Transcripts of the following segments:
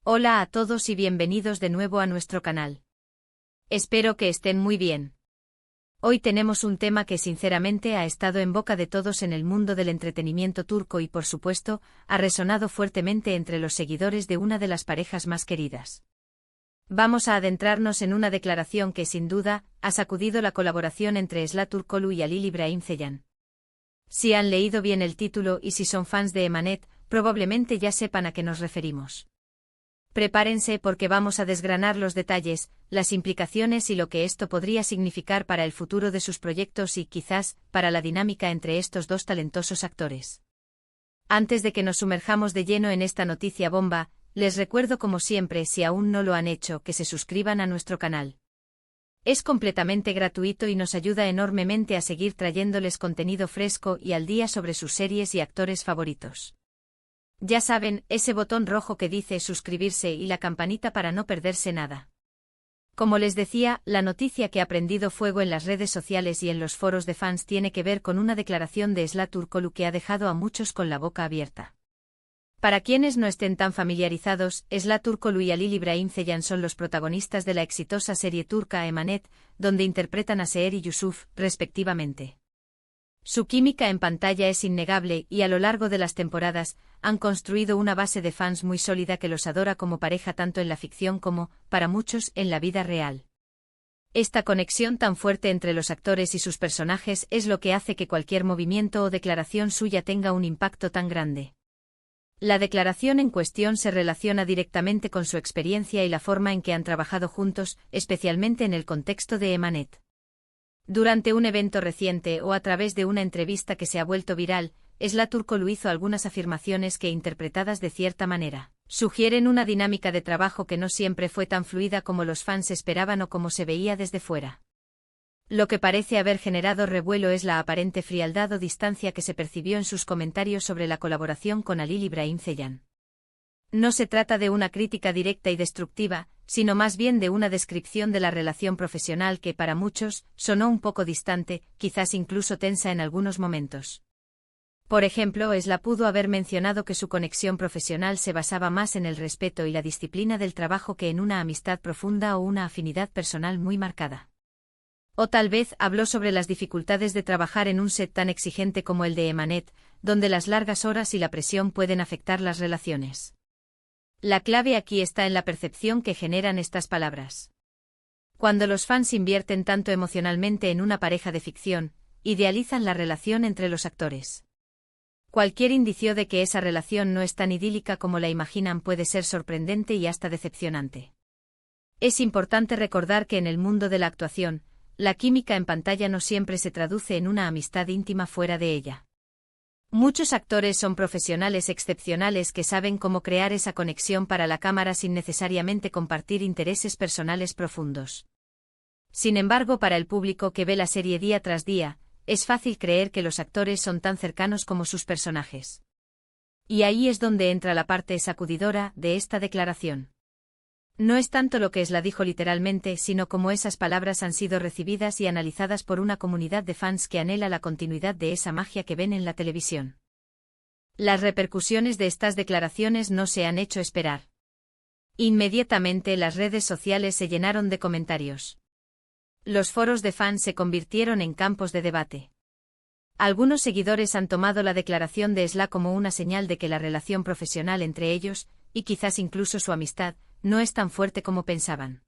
Hola a todos y bienvenidos de nuevo a nuestro canal. Espero que estén muy bien. Hoy tenemos un tema que sinceramente ha estado en boca de todos en el mundo del entretenimiento turco y por supuesto, ha resonado fuertemente entre los seguidores de una de las parejas más queridas. Vamos a adentrarnos en una declaración que sin duda, ha sacudido la colaboración entre Esla Turkoglu y Halil İbrahim Ceylan. Si han leído bien el título y si son fans de Emanet, probablemente ya sepan a qué nos referimos. Prepárense porque vamos a desgranar los detalles, las implicaciones y lo que esto podría significar para el futuro de sus proyectos y, quizás, para la dinámica entre estos dos talentosos actores. Antes de que nos sumerjamos de lleno en esta noticia bomba, les recuerdo como siempre, si aún no lo han hecho, que se suscriban a nuestro canal. Es completamente gratuito y nos ayuda enormemente a seguir trayéndoles contenido fresco y al día sobre sus series y actores favoritos. Ya saben, ese botón rojo que dice suscribirse y la campanita para no perderse nada. Como les decía, la noticia que ha prendido fuego en las redes sociales y en los foros de fans tiene que ver con una declaración de Esla Turkoglu que ha dejado a muchos con la boca abierta. Para quienes no estén tan familiarizados, Esla Turkoglu y Halil İbrahim Ceylan son los protagonistas de la exitosa serie turca Emanet, donde interpretan a Seher y Yusuf, respectivamente. Su química en pantalla es innegable y a lo largo de las temporadas, han construido una base de fans muy sólida que los adora como pareja tanto en la ficción como, para muchos, en la vida real. Esta conexión tan fuerte entre los actores y sus personajes es lo que hace que cualquier movimiento o declaración suya tenga un impacto tan grande. La declaración en cuestión se relaciona directamente con su experiencia y la forma en que han trabajado juntos, especialmente en el contexto de Emanet. Durante un evento reciente o a través de una entrevista que se ha vuelto viral, Esla Turkoglu hizo algunas afirmaciones que, interpretadas de cierta manera, sugieren una dinámica de trabajo que no siempre fue tan fluida como los fans esperaban o como se veía desde fuera. Lo que parece haber generado revuelo es la aparente frialdad o distancia que se percibió en sus comentarios sobre la colaboración con Halil İbrahim Ceylan. No se trata de una crítica directa y destructiva, sino más bien de una descripción de la relación profesional que, para muchos, sonó un poco distante, quizás incluso tensa en algunos momentos. Por ejemplo, Esla pudo haber mencionado que su conexión profesional se basaba más en el respeto y la disciplina del trabajo que en una amistad profunda o una afinidad personal muy marcada. O tal vez habló sobre las dificultades de trabajar en un set tan exigente como el de Emanet, donde las largas horas y la presión pueden afectar las relaciones. La clave aquí está en la percepción que generan estas palabras. Cuando los fans invierten tanto emocionalmente en una pareja de ficción, idealizan la relación entre los actores. Cualquier indicio de que esa relación no es tan idílica como la imaginan puede ser sorprendente y hasta decepcionante. Es importante recordar que en el mundo de la actuación, la química en pantalla no siempre se traduce en una amistad íntima fuera de ella. Muchos actores son profesionales excepcionales que saben cómo crear esa conexión para la cámara sin necesariamente compartir intereses personales profundos. Sin embargo, para el público que ve la serie día tras día, es fácil creer que los actores son tan cercanos como sus personajes. Y ahí es donde entra la parte sacudidora de esta declaración. No es tanto lo que Esla dijo literalmente, sino cómo esas palabras han sido recibidas y analizadas por una comunidad de fans que anhela la continuidad de esa magia que ven en la televisión. Las repercusiones de estas declaraciones no se han hecho esperar. Inmediatamente las redes sociales se llenaron de comentarios. Los foros de fans se convirtieron en campos de debate. Algunos seguidores han tomado la declaración de Esla como una señal de que la relación profesional entre ellos, y quizás incluso su amistad, no es tan fuerte como pensaban.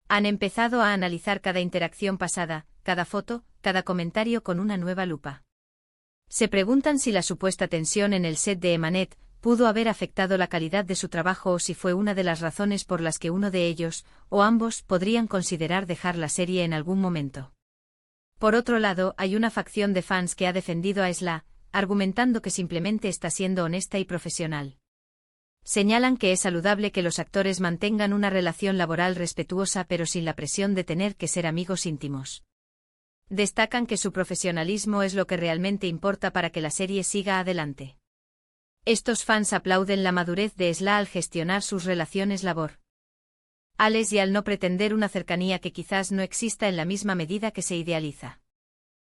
Han empezado a analizar cada interacción pasada, cada foto, cada comentario con una nueva lupa. Se preguntan si la supuesta tensión en el set de Emanet pudo haber afectado la calidad de su trabajo o si fue una de las razones por las que uno de ellos, o ambos, podrían considerar dejar la serie en algún momento. Por otro lado, hay una facción de fans que ha defendido a Esla, argumentando que simplemente está siendo honesta y profesional. Señalan que es saludable que los actores mantengan una relación laboral respetuosa pero sin la presión de tener que ser amigos íntimos. Destacan que su profesionalismo es lo que realmente importa para que la serie siga adelante. Estos fans aplauden la madurez de Esla al gestionar sus relaciones laborales y al no pretender una cercanía que quizás no exista en la misma medida que se idealiza.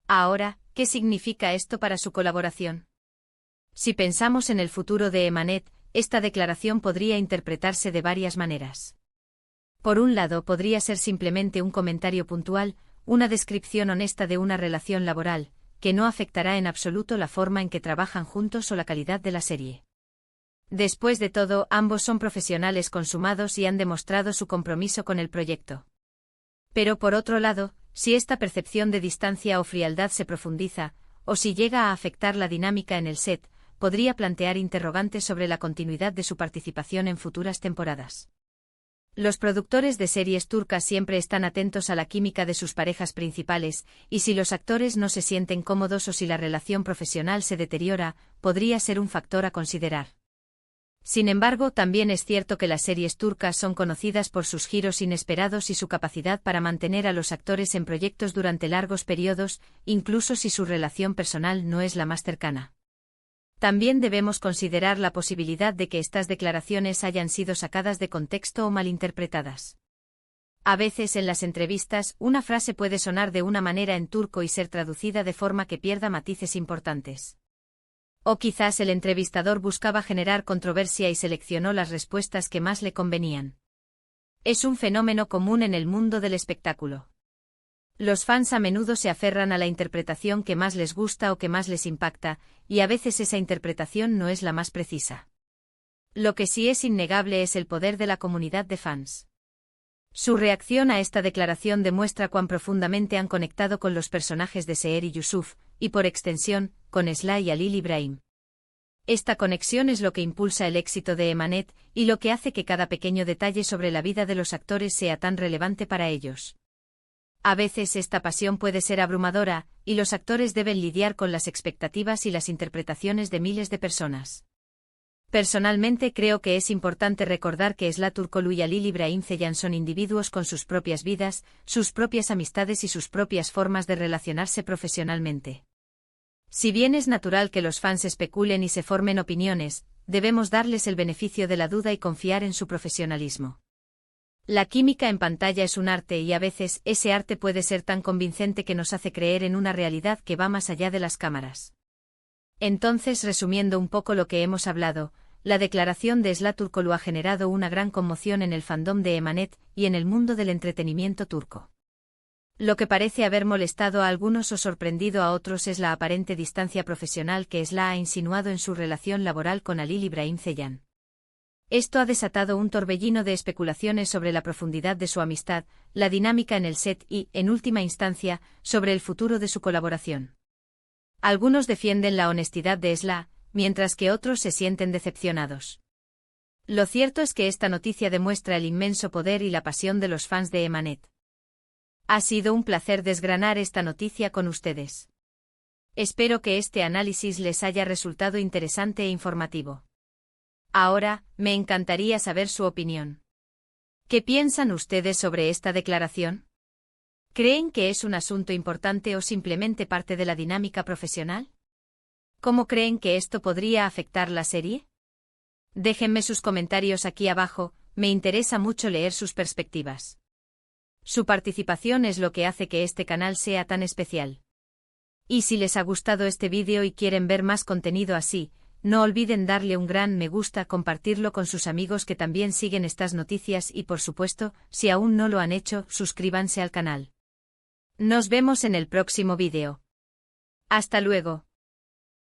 Ahora, ¿qué significa esto para su colaboración? Si pensamos en el futuro de Emanet, esta declaración podría interpretarse de varias maneras. Por un lado, podría ser simplemente un comentario puntual, una descripción honesta de una relación laboral, que no afectará en absoluto la forma en que trabajan juntos o la calidad de la serie. Después de todo, ambos son profesionales consumados y han demostrado su compromiso con el proyecto. Pero por otro lado, si esta percepción de distancia o frialdad se profundiza, o si llega a afectar la dinámica en el set, podría plantear interrogantes sobre la continuidad de su participación en futuras temporadas. Los productores de series turcas siempre están atentos a la química de sus parejas principales, y si los actores no se sienten cómodos o si la relación profesional se deteriora, podría ser un factor a considerar. Sin embargo, también es cierto que las series turcas son conocidas por sus giros inesperados y su capacidad para mantener a los actores en proyectos durante largos periodos, incluso si su relación personal no es la más cercana. También debemos considerar la posibilidad de que estas declaraciones hayan sido sacadas de contexto o malinterpretadas. A veces en las entrevistas, una frase puede sonar de una manera en turco y ser traducida de forma que pierda matices importantes. O quizás el entrevistador buscaba generar controversia y seleccionó las respuestas que más le convenían. Es un fenómeno común en el mundo del espectáculo. Los fans a menudo se aferran a la interpretación que más les gusta o que más les impacta, y a veces esa interpretación no es la más precisa. Lo que sí es innegable es el poder de la comunidad de fans. Su reacción a esta declaración demuestra cuán profundamente han conectado con los personajes de Seher y Yusuf, y por extensión, con Esla y Halil İbrahim. Esta conexión es lo que impulsa el éxito de Emanet, y lo que hace que cada pequeño detalle sobre la vida de los actores sea tan relevante para ellos. A veces esta pasión puede ser abrumadora, y los actores deben lidiar con las expectativas y las interpretaciones de miles de personas. Personalmente creo que es importante recordar que Esla Turkoglu y Halil İbrahim Ceylan son individuos con sus propias vidas, sus propias amistades y sus propias formas de relacionarse profesionalmente. Si bien es natural que los fans especulen y se formen opiniones, debemos darles el beneficio de la duda y confiar en su profesionalismo. La química en pantalla es un arte y a veces ese arte puede ser tan convincente que nos hace creer en una realidad que va más allá de las cámaras. Entonces, resumiendo un poco lo que hemos hablado, la declaración de Esla Turkoglu ha generado una gran conmoción en el fandom de Emanet y en el mundo del entretenimiento turco. Lo que parece haber molestado a algunos o sorprendido a otros es la aparente distancia profesional que Esla ha insinuado en su relación laboral con Halil İbrahim Ceylan. Esto ha desatado un torbellino de especulaciones sobre la profundidad de su amistad, la dinámica en el set y, en última instancia, sobre el futuro de su colaboración. Algunos defienden la honestidad de Esla, mientras que otros se sienten decepcionados. Lo cierto es que esta noticia demuestra el inmenso poder y la pasión de los fans de Emanet. Ha sido un placer desgranar esta noticia con ustedes. Espero que este análisis les haya resultado interesante e informativo. Ahora, me encantaría saber su opinión. ¿Qué piensan ustedes sobre esta declaración? ¿Creen que es un asunto importante o simplemente parte de la dinámica profesional? ¿Cómo creen que esto podría afectar la serie? Déjenme sus comentarios aquí abajo, me interesa mucho leer sus perspectivas. Su participación es lo que hace que este canal sea tan especial. Y si les ha gustado este vídeo y quieren ver más contenido así, no olviden darle un gran me gusta, compartirlo con sus amigos que también siguen estas noticias y por supuesto, si aún no lo han hecho, suscríbanse al canal. Nos vemos en el próximo vídeo. Hasta luego.